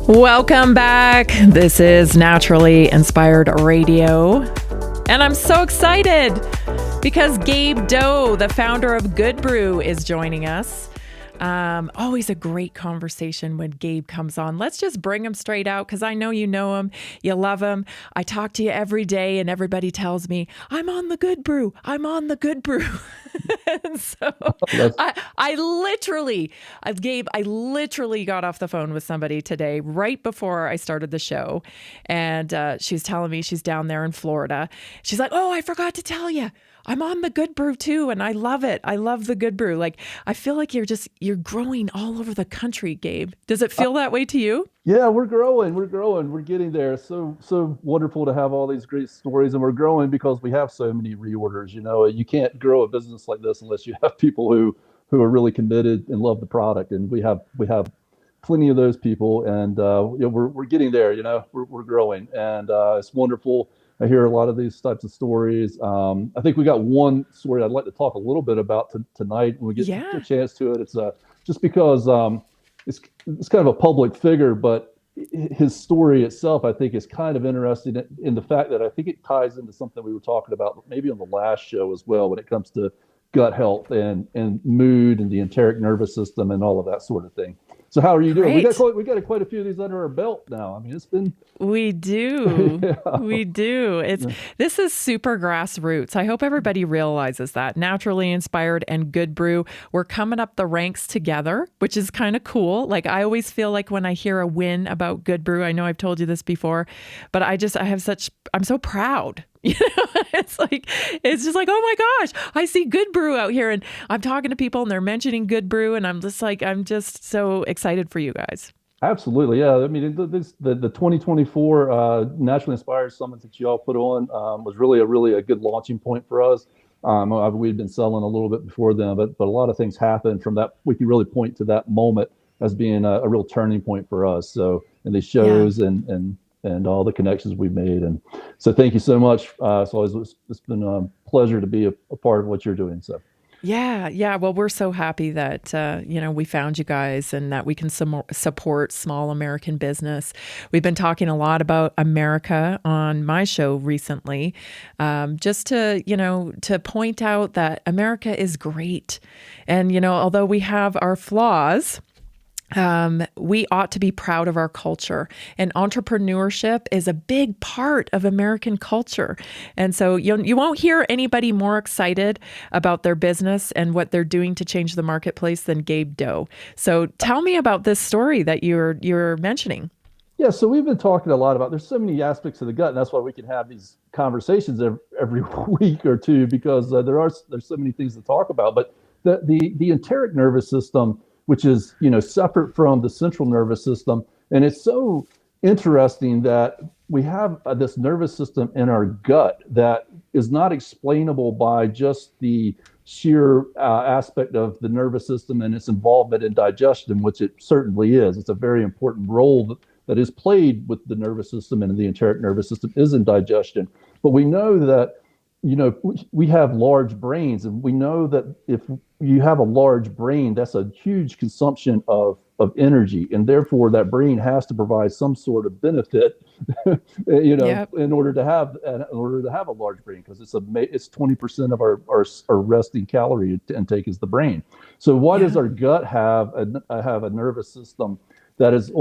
Welcome back. This is Naturally Inspired Radio. And I'm so excited because Gabe Doe, the founder of Good Brew, is joining us. Always a great conversation when Gabe comes on. Let's just bring him straight out because I know you know him, you love him. I talk to you every day and everybody tells me, I'm on the Good Brew. I'm on the Good Brew. And so Gabe, I literally got off the phone with somebody today right before I started the show. And she was telling me she's down there in Florida. She's like, oh, I forgot to tell you. I'm on the Good Brew too, and I love it. I love the Good Brew. Like, I feel like you're growing all over the country, Gabe. Does it feel that way to you? Yeah, we're growing. We're getting there. So wonderful to have all these great stories, and we're growing because we have so many reorders. You know, you can't grow a business like this unless you have people who are really committed and love the product, and we have plenty of those people, and we're getting there. You know, we're growing, and it's wonderful. I hear a lot of these types of stories. I think we got one story I'd like to talk a little bit about tonight when we get a chance to it. It's just because it's kind of a public figure, but his story itself, I think, is kind of interesting in the fact that I think it ties into something we were talking about maybe on the last show as well when it comes to gut health and mood and the enteric nervous system and all of that sort of thing. So how are you doing? We got quite a few of these under our belt now. I mean, it's been. We do. We do. This is super grassroots. I hope everybody realizes that. Naturally Inspired and Good Brew, we're coming up the ranks together, which is kind of cool. Like, I always feel like when I hear a win about Good Brew, I know I've told you this before, but I'm so proud. You know, it's just like, oh my gosh, I see Good Brew out here, and I'm talking to people and they're mentioning Good Brew, and I'm just so excited for you guys. Absolutely, yeah. I mean, the 2024 Nationally Inspired Summit that you all put on was really a good launching point for us. We'd been selling a little bit before then, but a lot of things happened from that. We can really point to that moment as being a real turning point for us. So, and these shows and all the connections we've made, and so thank you so much. It's been a pleasure to be a part of what you're doing. So. Yeah. Well, we're so happy that, we found you guys and that we can support small American business. We've been talking a lot about America on my show recently, just to point out that America is great. And, although we have our flaws, we ought to be proud of our culture, and entrepreneurship is a big part of American culture. And so you won't hear anybody more excited about their business and what they're doing to change the marketplace than Gabe Doe. So tell me about this story that you're mentioning. Yeah, so we've been talking a lot about, there's so many aspects of the gut, and that's why we can have these conversations every week or two, because there's so many things to talk about. But the enteric nervous system, which is, separate from the central nervous system. And it's so interesting that we have this nervous system in our gut that is not explainable by just the sheer aspect of the nervous system and its involvement in digestion, which it certainly is. It's a very important role that is played with the nervous system, and the enteric nervous system is in digestion. But we know that we have large brains, and we know that if you have a large brain, that's a huge consumption of energy, and therefore that brain has to provide some sort of benefit, in order to have a large brain, because it's 20% of our resting calorie intake is the brain. So why does our gut have a nervous system that is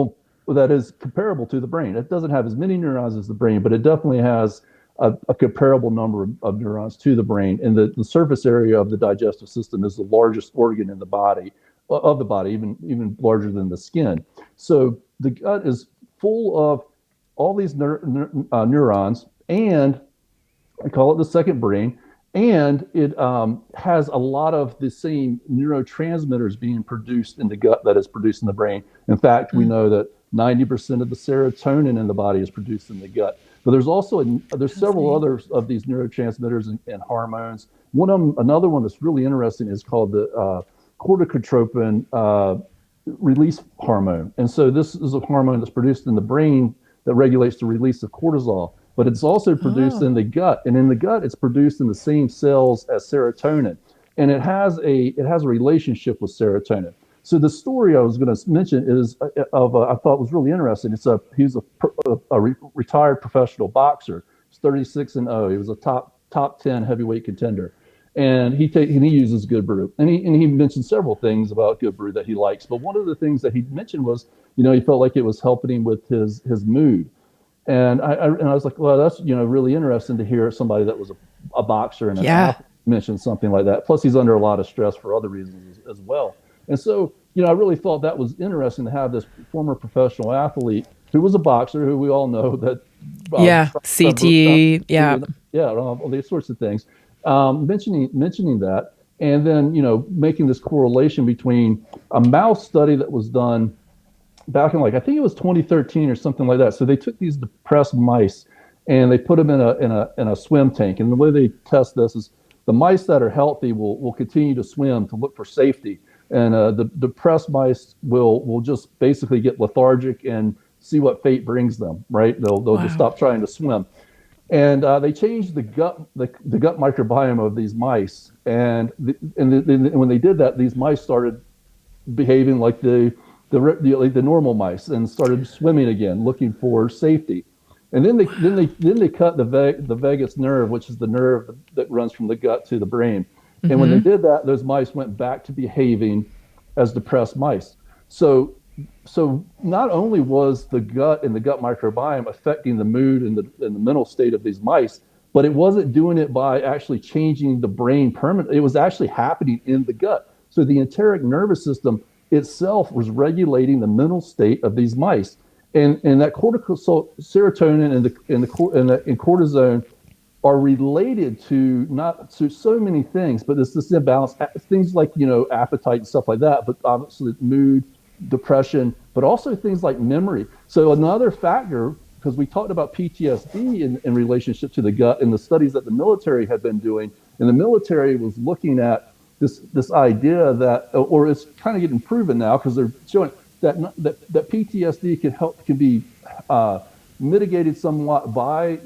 comparable to the brain? It doesn't have as many neurons as the brain, but it definitely has a comparable number of neurons to the brain. And the surface area of the digestive system is the largest organ in the body, even larger than the skin. So the gut is full of all these neurons, and I call it the second brain. And it has a lot of the same neurotransmitters being produced in the gut that is produced in the brain. In fact, we know that 90% of the serotonin in the body is produced in the gut. But there's several others of these neurotransmitters and hormones. Another one that's really interesting is called the corticotropin release hormone. And so this is a hormone that's produced in the brain that regulates the release of cortisol. But it's also produced in the gut, and in the gut, it's produced in the same cells as serotonin, and it has a relationship with serotonin. So the story I was going to mention is I thought was really interesting. He's a retired professional boxer. He's 36-0. He was a top 10 heavyweight contender, and he uses good brew, and he mentioned several things about good brew that he likes. But one of the things that he mentioned was, he felt like it was helping him with his mood. And I was like, well, that's really interesting to hear somebody that was a boxer and an Yeah. athlete mention something like that. Plus, he's under a lot of stress for other reasons as well. And so, I really thought that was interesting to have this former professional athlete who was a boxer, who we all know that Yeah. Trump, CTE. Yeah. yeah, all these sorts of things, mentioning that, and then making this correlation between a mouse study that was done back in, like, I think it was 2013 or something like that. So they took these depressed mice and they put them in a swim tank. And the way they test this is the mice that are healthy will continue to swim to look for safety, and the depressed mice will just basically get lethargic and see what fate brings them. Right? They'll just Wow. stop trying to swim. And they changed the gut microbiome of these mice, and when they did that, these mice started behaving like like the normal mice and started swimming again, looking for safety. And then they cut the vagus nerve, which is the nerve that runs from the gut to the brain. And when they Hmm. did that, those mice went back to behaving as depressed mice. So so not only was the gut and the gut microbiome affecting the mood and the mental state of these mice, but it wasn't doing it by actually changing the brain permanently. It was actually happening in the gut. So the enteric nervous system itself was regulating the mental state of these mice. And that cortisol, serotonin, and cortisone are related to not to so many things, but it's this imbalance, things like appetite and stuff like that, but obviously mood, depression, but also things like memory. So another factor, because we talked about PTSD in relationship to the gut and the studies that the military had been doing, and the military was looking at this idea that, or it's kind of getting proven now because they're showing that PTSD can be uh, mitigated somewhat by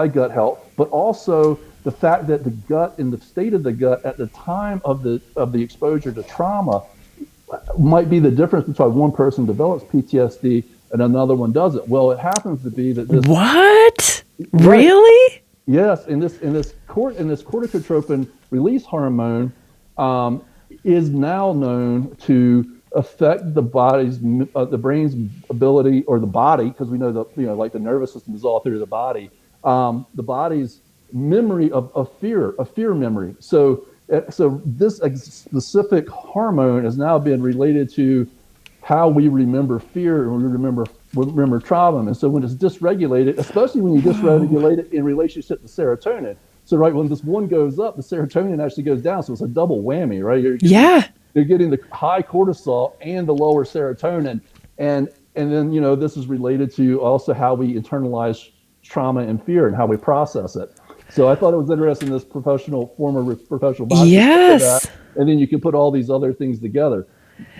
gut health, but also the fact that the gut and the state of the gut at the time of the exposure to trauma might be the difference between one person develops PTSD and another one doesn't. Well, it happens to be that this What? right. Really? Yes, in this corticotropin release hormone um, is now known to affect the brain's ability, or the body, because we know that like the nervous system is all through the body's memory of fear memory. So this specific hormone is now being related to how we remember fear and we remember trauma. And so when it's dysregulated, especially when you Whoa. dysregulate it in relationship to serotonin. So right when this one goes up, the serotonin actually goes down. So it's a double whammy, right? Yeah. You're getting the high cortisol and the lower serotonin. And then this is related to also how we internalize trauma and fear and how we process it. So I thought it was interesting, this former professional boxer said that, Yes. and then you can put all these other things together,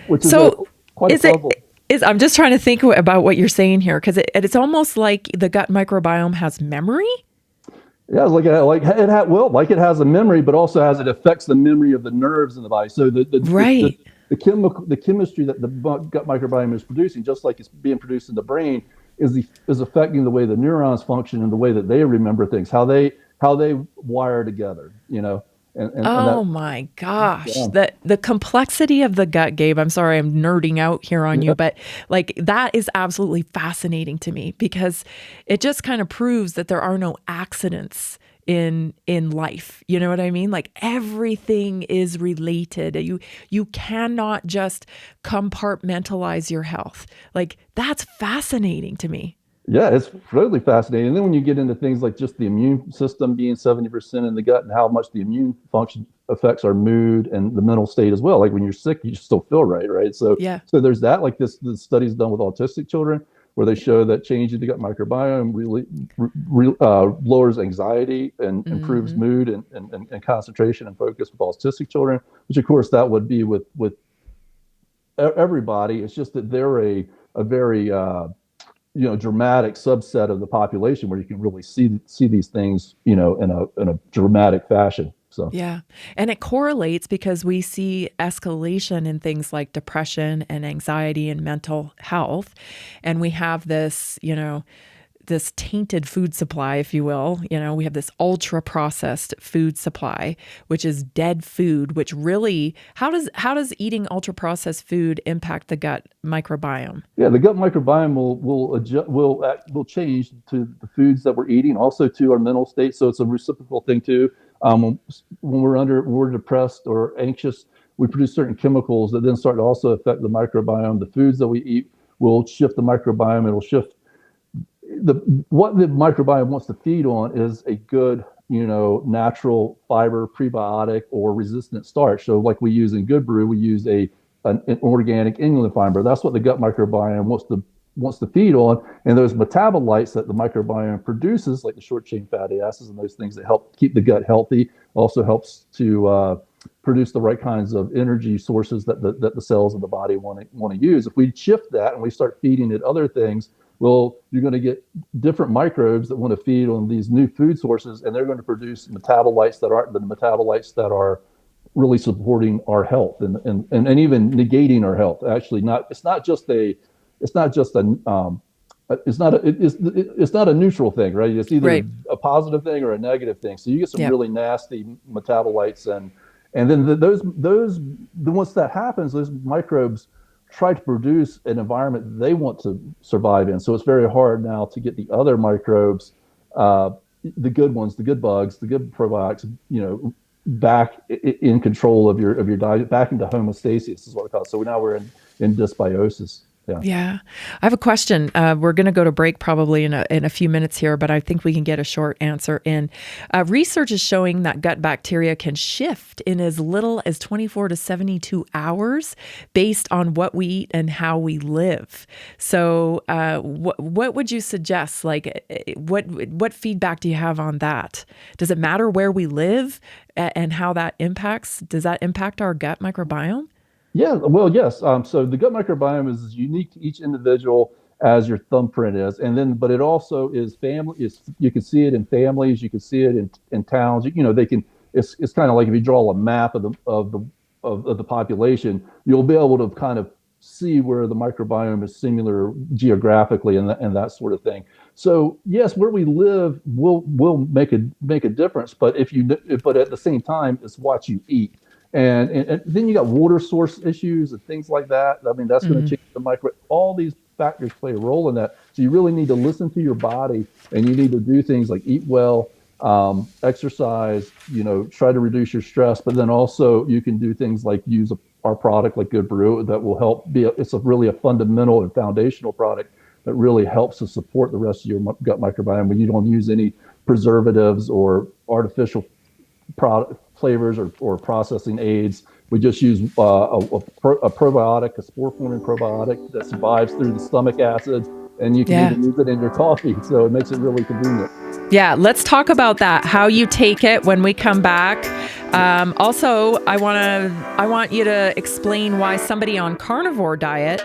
which is So quite a is it puzzle. is I'm just trying to think about what you're saying here because it's almost like the gut microbiome has memory. Yeah, like it has a memory, but also has it affects the memory of the nerves in the body. So Right. the chemistry that the gut microbiome is producing, just like it's being produced in the brain, is affecting the way the neurons function and the way that they remember things, how they wire together. And that Oh my gosh. yeah, The complexity of the gut, Gabe. I'm sorry I'm nerding out here on you, yeah, but like that is absolutely fascinating to me because it just kind of proves that there are no accidents in life. You know what I mean? Like everything is related. You cannot just compartmentalize your health. Like that's fascinating to me. yeah, it's really fascinating. And then when you get into things like just the immune system being 70% in the gut, and how much the immune function affects our mood and the mental state as well. Like when you're sick, you still feel right, right? So Yeah. so there's that. Like the studies done with autistic children where they show that changing the gut microbiome really lowers anxiety and improves Mhm. mood and concentration and focus with autistic children, which of course that would be with everybody. It's just that they're a very dramatic subset of the population where you can really see these things in a dramatic fashion. So Yeah. And it correlates because we see escalation in things like depression and anxiety and mental health. And we have this, this tainted food supply, if you will. We have this ultra processed food supply, which is dead food, which really, how does eating ultra processed food impact the gut microbiome? yeah, the gut microbiome will adjust, will change to the foods that we're eating, also to our mental state. So it's a reciprocal thing too. When we're depressed or anxious, we produce certain chemicals that then start to also affect the microbiome. The foods that we eat will shift the microbiome. It'll shift the what the microbiome wants to feed on is a good, natural fiber, prebiotic, or resistant starch. So like we use in Good Brew, we use an organic inulin fiber. That's what the gut microbiome wants to feed on. And those metabolites that the microbiome produces, like the short chain fatty acids and those things that help keep the gut healthy, also helps to produce the right kinds of energy sources that the cells of the body want to use. If we shift that and we start feeding it other things, well, you're going to get different microbes that want to feed on these new food sources, and they're going to produce metabolites that aren't the metabolites that are really supporting our health and even negating our health. Actually, it's not a neutral thing, right? It's either Right. a positive thing or a negative thing. So you get some Yep. really nasty metabolites, and then those once that happens, those microbes try to produce an environment they want to survive in. So it's very hard now to get the other microbes, uh, the good ones, the good bugs, the good probiotics, back in control of your diet, back into homeostasis is what we call it. So now we're in dysbiosis. Yeah. Yeah. I have a question. We're going to go to break probably in a few minutes here, but I think we can get a short answer in. Research is showing that gut bacteria can shift in as little as 24 to 72 hours based on what we eat and how we live. So, what would you suggest? Like, what feedback do you have on that? Does it matter where we live and how that impacts? Does that impact our gut microbiome? Yeah, well, yes. So the gut microbiome is as unique to each individual as your thumbprint is, and then, but it also is family. Is you can see it in families, you can see it in towns. They can. It's kind of like if you draw a map of the population, you'll be able to kind of see where the microbiome is similar geographically and that sort of thing. So yes, where we live will make a difference, but but at the same time, it's what you eat. And then you got water source issues and things like that. I mean, that's going to Mm, change the micro. All these factors play a role in that. So you really need to listen to your body, and you need to do things like eat well, exercise. Try to reduce your stress. But then also you can do things like use our product like Good Brew that will help. It's really a fundamental and foundational product that really helps to support the rest of your gut microbiome when you don't use any preservatives or artificial product flavors or processing aids. We just use a probiotic, a spore forming probiotic that survives through the stomach acid, and you can yeah. even use it in your coffee. So it makes it really convenient. Yeah, let's talk about that. How you take it when we come back. Also, I want you to explain why somebody on carnivore diet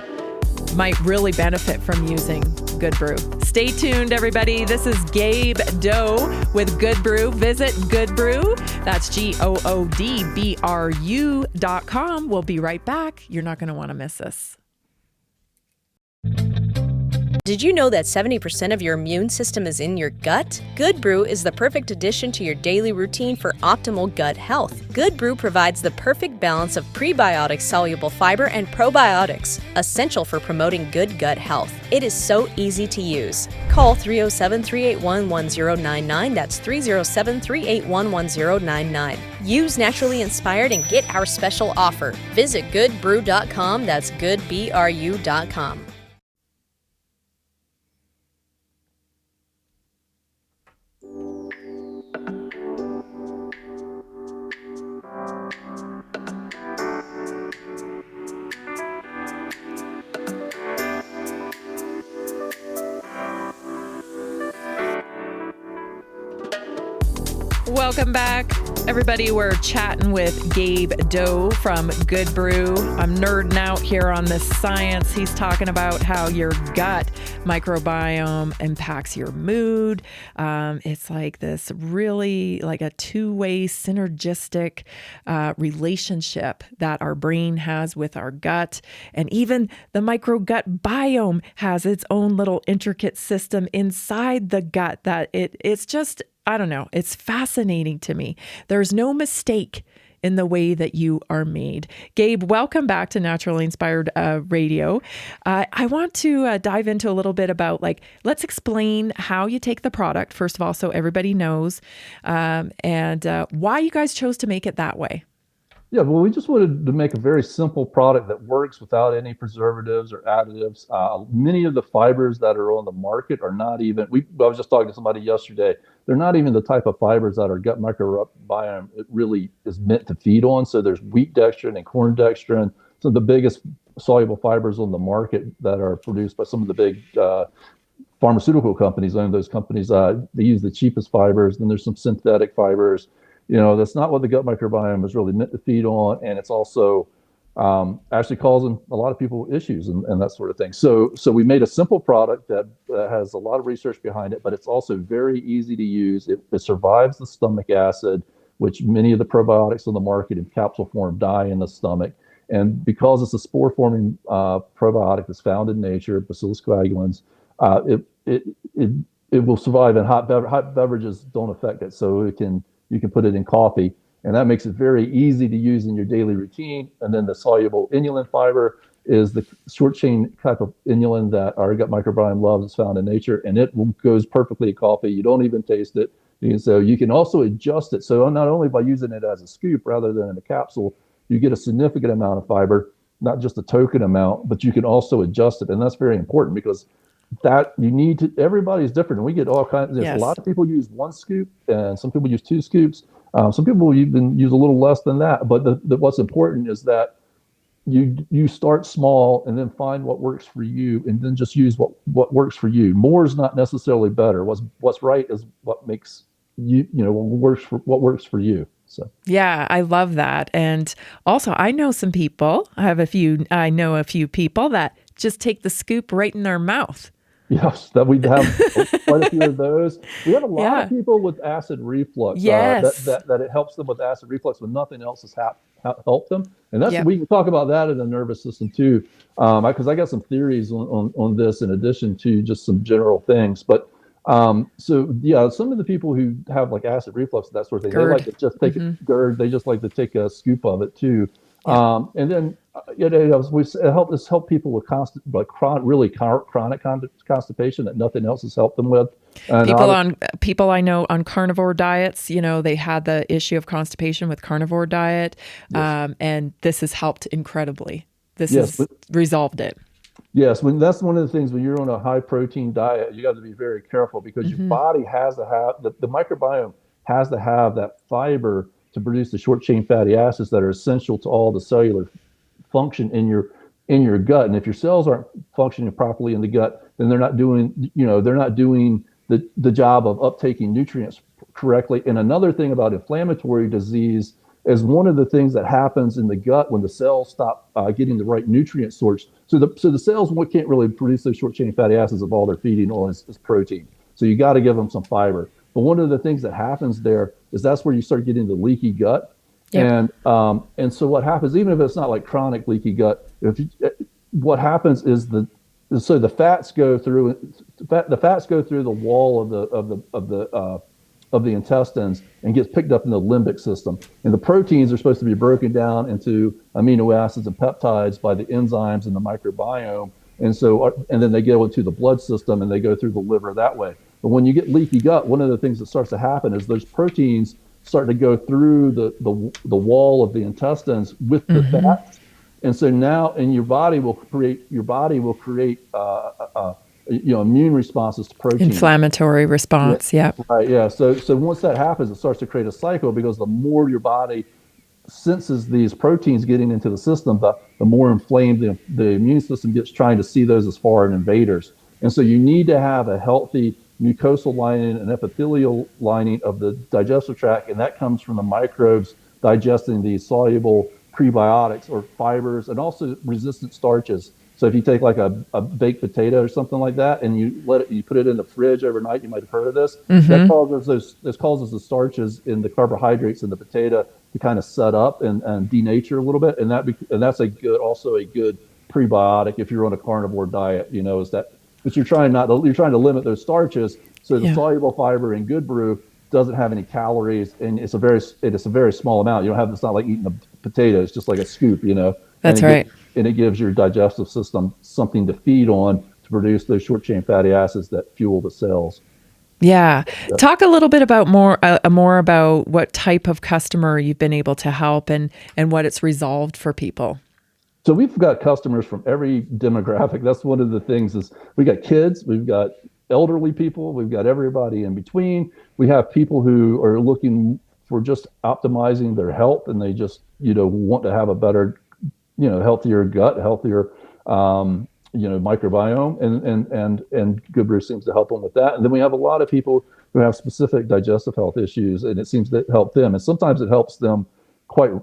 might really benefit from using Good Brew. Stay tuned, everybody. This is Gabe Doe with Good Brew. Visit Good Brew. That's GOODBRU.com. We'll be right back. You're not going to want to miss us. Did you know that 70% of your immune system is in your gut? Good Brew is the perfect addition to your daily routine for optimal gut health. Good Brew provides the perfect balance of prebiotic soluble fiber and probiotics, essential for promoting good gut health. It is so easy to use. Call 307-381-1099. That's 307-381-1099. Use Naturally Inspired and get our special offer. Visit goodbrew.com. That's goodbru.com. Welcome back, everybody. We're chatting with Gabe Doe from Good Brew. I'm nerding out here on this science. He's talking about how your gut microbiome impacts your mood. It's like this really like a two-way synergistic relationship that our brain has with our gut. And even the microgut biome has its own little intricate system inside the gut that it's just, I don't know. It's fascinating to me. There's no mistake in the way that you are made. Gabe, welcome back to Naturally Inspired Radio. I want to dive into a little bit about let's explain how you take the product, first of all, so everybody knows, and why you guys chose to make it that way. Yeah, well, we just wanted to make a very simple product that works without any preservatives or additives. Many of the fibers that are on the market are not even, I was just talking to somebody yesterday, they're not even the type of fibers that our gut microbiome it really is meant to feed on. So there's wheat dextrin and corn dextrin, some of the biggest soluble fibers on the market that are produced by some of the big pharmaceutical companies. And those companies, they use the cheapest fibers. Then there's some synthetic fibers. That's not what the gut microbiome is really meant to feed on. And it's also actually causing a lot of people issues and that sort of thing. So we made a simple product that has a lot of research behind it, but it's also very easy to use. It survives the stomach acid, which many of the probiotics on the market in capsule form die in the stomach. And because it's a spore-forming probiotic that's found in nature, Bacillus coagulans, it will survive, and hot beverages don't affect it. So you can put it in coffee, and that makes it very easy to use in your daily routine. And then the soluble inulin fiber is the short chain type of inulin that our gut microbiome loves. It's found in nature, and it goes perfectly in coffee. You don't even taste it. And so you can also adjust it. So not only by using it as a scoop rather than in a capsule, you get a significant amount of fiber, not just a token amount, but you can also adjust it. And that's very important because that you need to, everybody's different. And we get all kinds, Yes. A lot of people use one scoop and some people use two scoops. Some people even use a little less than that. But what's important is that you start small and then find what works for you, and then just use what works for you. More is not necessarily better. What's right is what makes what works for you. So yeah, I love that. And also I know some people, I know a few people that just take the scoop right in their mouth. Yes, that we have quite a few of those. We have a lot of people with acid reflux. Yes. That it helps them with acid reflux when nothing else has helped them. And we can talk about that in the nervous system too, because I got some theories on this in addition to just some general things. But some of the people who have like acid reflux, that sort of thing, GERD. they like to just take GERD. They just like to take a scoop of it too. Yeah. And then it help people with chronic constipation that nothing else has helped them with. And people I know on carnivore diets, they had the issue of constipation with carnivore diet, Yes. and this has helped incredibly. This Yes, has resolved it. Yes, that's one of the things when you're on a high protein diet, you got to be very careful because your body has to have the microbiome has to have that fiber to produce the short chain fatty acids that are essential to all the cellular function in your gut. And if your cells aren't functioning properly in the gut, then they're not doing the job of uptaking nutrients correctly. And another thing about inflammatory disease is one of the things that happens in the gut when the cells stop getting the right nutrient source. So the cells can't really produce those short chain fatty acids if all they're feeding on is protein. So you got to give them some fiber. But one of the things that happens there is that's where you start getting the leaky gut. Yep. And so what happens, even if it's not like chronic leaky gut, what happens is the fats go through the wall of the intestines and gets picked up in the limbic system. And the proteins are supposed to be broken down into amino acids and peptides by the enzymes in the microbiome. And then they go into the blood system and they go through the liver that way. But when you get leaky gut, one of the things that starts to happen is those proteins start to go through the wall of the intestines with the fats. And so now, and your body will create immune responses to protein. Inflammatory response. Yeah. Right. Yeah. So once that happens, it starts to create a cycle because the more your body senses these proteins getting into the system, the more inflamed the immune system gets trying to see those as foreign invaders. And so you need to have a healthy mucosal lining and epithelial lining of the digestive tract, and that comes from the microbes digesting these soluble prebiotics or fibers and also resistant starches. So if you take like a baked potato or something like that and you put it in the fridge overnight, you might have heard of this. That causes the starches in the carbohydrates in the potato to kind of set up and denature a little bit, and that's also a good prebiotic if you're on a carnivore diet. Is that, but you're trying to limit those starches. So the soluble fiber in Good Brew doesn't have any calories, and it's a very small amount. It's not like eating a potato; it's just like a scoop. That's right. And it gives your digestive system something to feed on to produce those short chain fatty acids that fuel the cells. Yeah. Talk a little bit about more about what type of customer you've been able to help and what it's resolved for people. So we've got customers from every demographic. That's one of the things is we got kids, we've got elderly people, we've got everybody in between. We have people who are looking for just optimizing their health, and they just, want to have a better, healthier gut, healthier, microbiome, and Good Brew seems to help them with that. And then we have a lot of people who have specific digestive health issues, and it seems to help them. And sometimes it helps them quite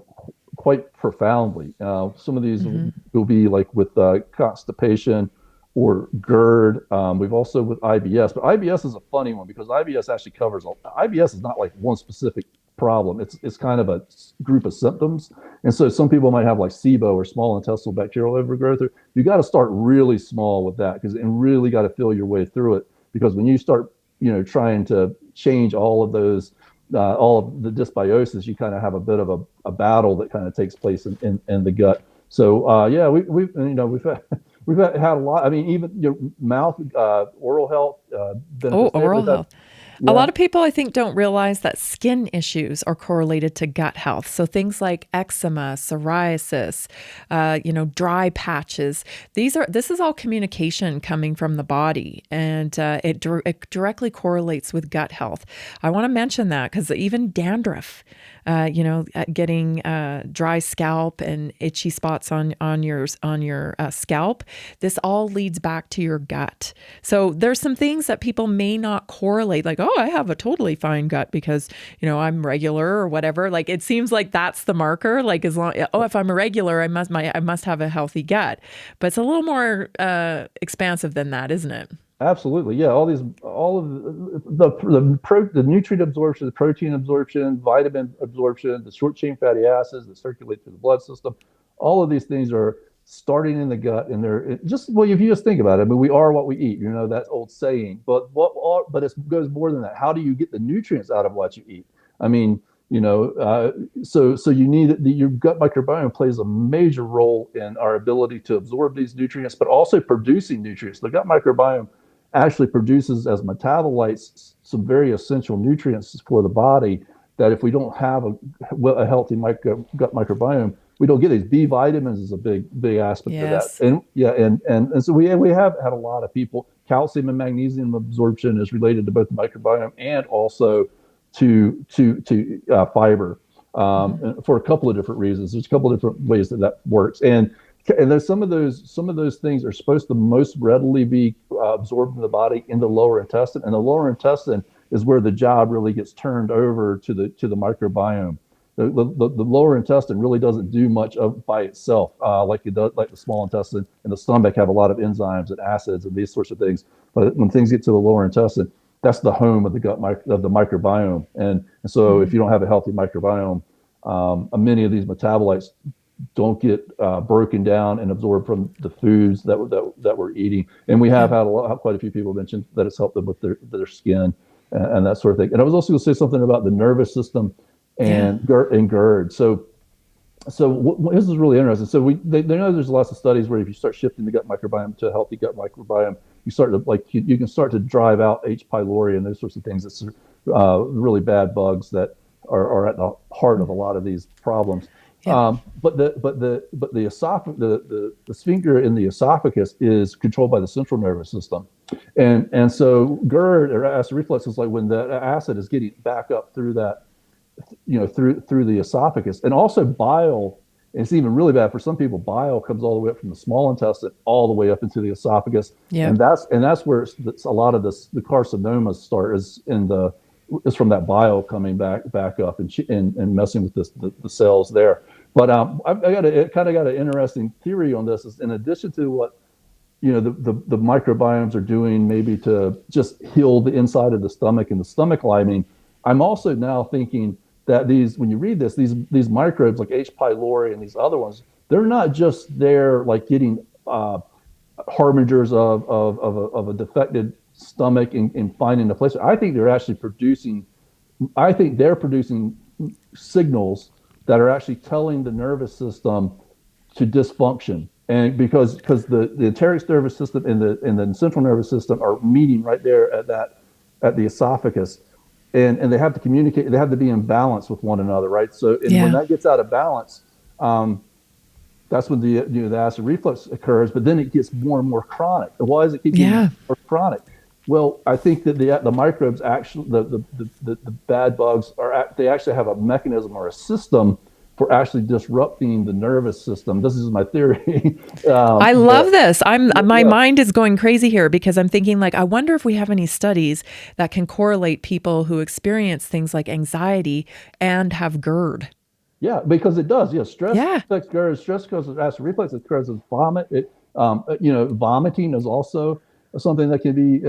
profoundly. Some of these will be like with constipation or GERD. We've also with IBS, but IBS is a funny one because IBS actually covers IBS is not like one specific problem. It's kind of a group of symptoms. And so some people might have like SIBO or small intestinal bacterial overgrowth. You got to start really small with that and really got to feel your way through it, because when you start, trying to change all of those, all of the dysbiosis, you kind of have a bit of a battle that kind of takes place in the gut. So we've had a lot. I mean, even your mouth, oral health benefits. Oral health. A lot of people, I think, don't realize that skin issues are correlated to gut health. So things like eczema, psoriasis, dry patches. This is all communication coming from the body, and it directly correlates with gut health. I want to mention that because even dandruff, getting dry scalp and itchy spots on your scalp, this all leads back to your gut. So there's some things that people may not correlate, like, oh, I have a totally fine gut because, I'm regular or whatever. Like, it seems like that's the marker. Like, if I'm a regular, I must have a healthy gut. But it's a little more expansive than that, isn't it? Absolutely. Yeah. All of the nutrient absorption, the protein absorption, vitamin absorption, the short chain fatty acids that circulate through the blood system, all of these things are starting in the gut, and if you just think about it, I mean, we are what we eat, that old saying, but it goes more than that. How do you get the nutrients out of what you eat? I mean, so you need your gut microbiome plays a major role in our ability to absorb these nutrients, but also producing nutrients. The gut microbiome actually produces as metabolites some very essential nutrients for the body that if we don't have a healthy gut microbiome, we don't get these. B vitamins is a big aspect of that. And so we have had a lot of people. Calcium and magnesium absorption is related to both the microbiome and also to fiber for a couple of different reasons. There's a couple of different ways that works, and there's some of those things are supposed to most readily be absorbed in the body in the lower intestine, and the lower intestine is where the job really gets turned over to the microbiome. The lower intestine really doesn't do much by itself, like it does, like the small intestine and the stomach have a lot of enzymes and acids and these sorts of things. But when things get to the lower intestine, that's the home of the of the microbiome. And so if you don't have a healthy microbiome, many of these metabolites don't get broken down and absorbed from the foods that we're eating. And we have had quite a few people mention that it's helped them with their skin and that sort of thing. And I was also going to say something about the nervous system and GERD. So this is really interesting. So they know there's lots of studies where if you start shifting the gut microbiome to a healthy gut microbiome, you start to you can start to drive out H. pylori and those sorts of things. It's really bad bugs that are at the heart of a lot of these problems. Yeah. But the sphincter in the esophagus is controlled by the central nervous system, and so GERD or acid reflux is like when the acid is getting back up through that, through the esophagus, and also bile And it's even really bad for some people. Bile comes all the way up from the small intestine all the way up into the esophagus, Yeah. and that's where a lot of the carcinomas start is from that bile coming back up and messing with the cells there. But I got an interesting theory on this. Is in addition to what the microbiomes are doing, maybe to just heal the inside of the stomach and the stomach lining, I'm also now thinking that when you read this, these microbes like H. pylori and these other ones, they're not just there like getting harbingers of a defected stomach and finding a place. I think they're producing signals that are actually telling the nervous system to dysfunction. And because the enteric nervous system and the central nervous system are meeting right there at the esophagus, and they have to communicate. They have to be in balance with one another, right? So when that gets out of balance, that's when the acid reflux occurs. But then it gets more and more chronic. Why does it keep getting more chronic? Well, I think that the microbes actually, the bad bugs they actually have a mechanism or a system for actually disrupting the nervous system. This is my theory. I love this. My mind is going crazy here because I'm thinking like, I wonder if we have any studies that can correlate people who experience things like anxiety and have GERD. Yeah, because it does. Yeah, stress affects GERD. Stress causes acid reflux. It causes vomit. Vomiting is also something that can be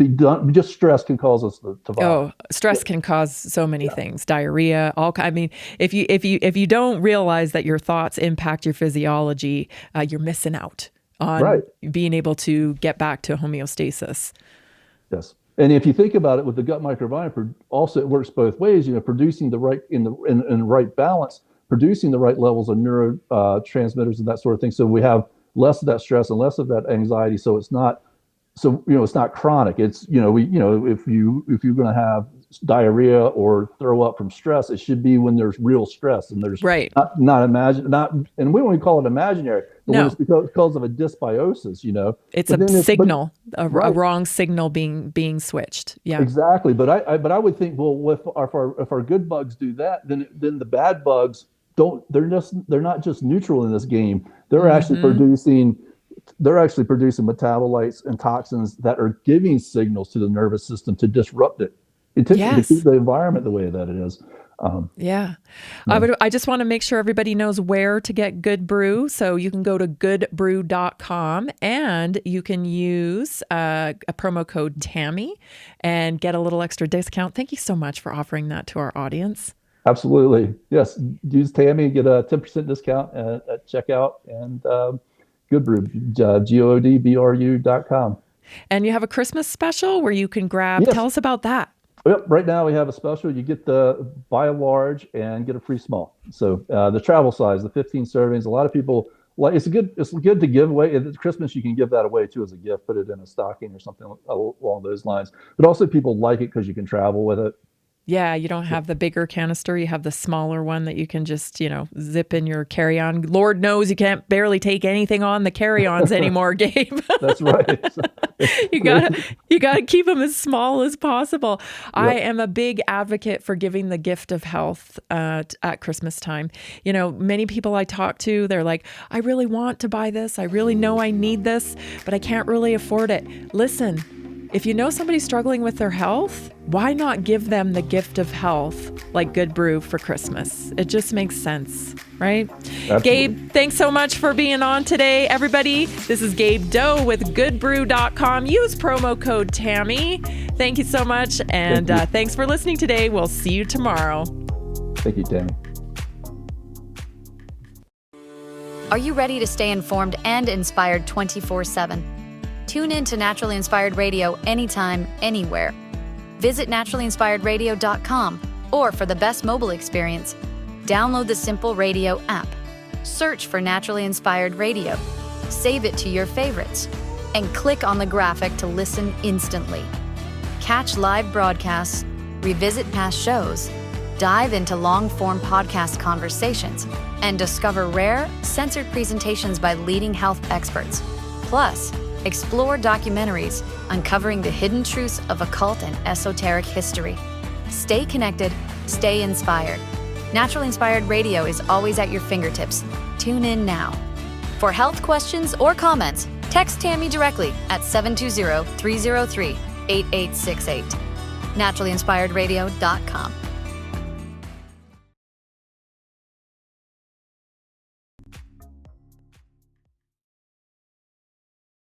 done. Just stress can cause us to vomit. Oh, stress can cause so many things. Diarrhea. I mean, if you don't realize that your thoughts impact your physiology, you're missing out on being able to get back to homeostasis. Yes. And if you think about it, with the gut microbiome, also it works both ways. Producing the right in the right balance, producing the right levels of neurotransmitters and that sort of thing. So we have less of that stress and less of that anxiety. So it's not chronic. It's if you're going to have diarrhea or throw up from stress, it should be when there's real stress and there's and we don't even call it imaginary, but when it's because of a dysbiosis, it's a signal, a wrong signal being switched. Yeah, exactly. But I would think, well, if our good bugs do that, then the bad bugs don't. They're not just neutral in this game. They're actually producing metabolites and toxins that are giving signals to the nervous system to disrupt it. To keep the environment the way that it is. I just want to make sure everybody knows where to get Good Brew. So you can go to goodbrew.com and you can use a promo code TAMMY and get a little extra discount. Thank you so much for offering that to our audience. Absolutely. Yes. Use TAMMY, get a 10% discount at checkout, and Good Brew, GODBRU.com. And you have a Christmas special where you can grab, tell us about that. Yep. Right now we have a special. You get buy a large and get a free small. So the travel size, the 15 servings. A lot of people it's good to give away. At Christmas, you can give that away too as a gift. Put it in a stocking or something along those lines. But also people like it because you can travel with it. Yeah, you don't have the bigger canister. You have the smaller one that you can just, zip in your carry-on. Lord knows you can't barely take anything on the carry-ons anymore, Gabe. That's right. You gotta keep them as small as possible. Yep. I am a big advocate for giving the gift of health at Christmas time. Many people I talk to, they're like, I really want to buy this. I really know I need this, but I can't really afford it. Listen. If you know somebody's struggling with their health, why not give them the gift of health like Good Brew for Christmas? It just makes sense, right? Absolutely. Gabe, thanks so much for being on today, everybody. This is Gabe Doe with goodbrew.com. Use promo code TAMMY. Thank you so much, and thanks for listening today. We'll see you tomorrow. Thank you, Tammy. Are you ready to stay informed and inspired 24/7? Tune in to Naturally Inspired Radio anytime, anywhere. Visit naturallyinspiredradio.com, or for the best mobile experience, download the Simple Radio app. Search for Naturally Inspired Radio, save it to your favorites, and click on the graphic to listen instantly. Catch live broadcasts, revisit past shows, dive into long-form podcast conversations, and discover rare, censored presentations by leading health experts. Plus, explore documentaries uncovering the hidden truths of occult and esoteric history. Stay connected, stay inspired. Naturally Inspired Radio is always at your fingertips. Tune in now. For health questions or comments, text Tammy directly at 720-303-8868. NaturallyInspiredRadio.com.